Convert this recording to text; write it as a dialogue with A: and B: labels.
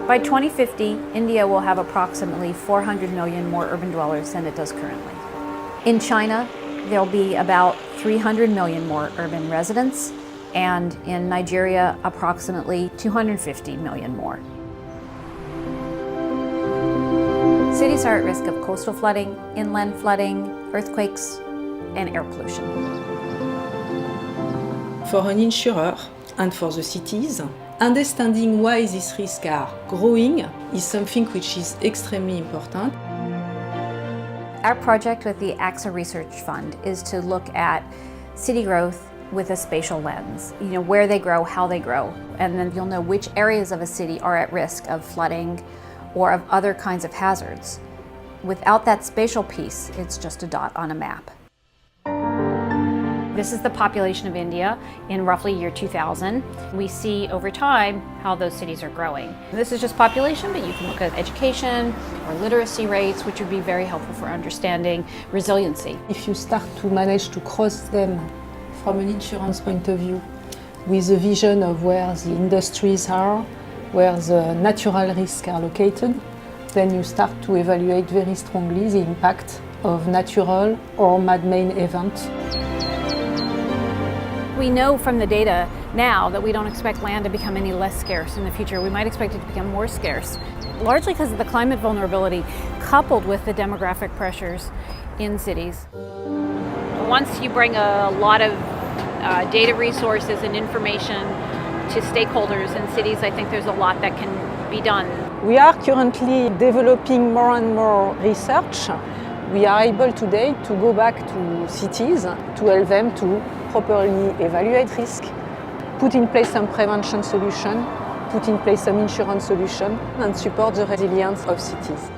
A: By 2050, India will have approximately 400 million more urban dwellers than it does currently. In China, there'll be about 300 million more urban residents, and in Nigeria, approximately 250 million more. Cities are at risk of coastal flooding, inland flooding, earthquakes, and air pollution.
B: For an insurer and for the cities, understanding why these risks are growing is something which is extremely important.
A: Our project with the AXA Research Fund is to look at city growth with a spatial lens. Where they grow, how they grow, and then you'll know which areas of a city are at risk of flooding or of other kinds of hazards. Without that spatial piece, it's just a dot on a map. This is the population of India in roughly year 2000. We see over time how those cities are growing. This is just population, but you can look at education or literacy rates, which would be very helpful for understanding resiliency.
C: If you start to manage to cross them from an insurance point of view with a vision of where the industries are, where the natural risks are located, then you start to evaluate very strongly the impact of natural or man-made events.
A: We know from the data now that we don't expect land to become any less scarce in the future. We might expect it to become more scarce, largely because of the climate vulnerability coupled with the demographic pressures in cities. Once you bring a lot of data resources and information to stakeholders in cities, I think there's a lot that can be done.
C: We are currently developing more and more research. We are able today to go back to cities to help them to properly evaluate risk, put in place some prevention solution, put in place some insurance solution, and support the resilience of cities.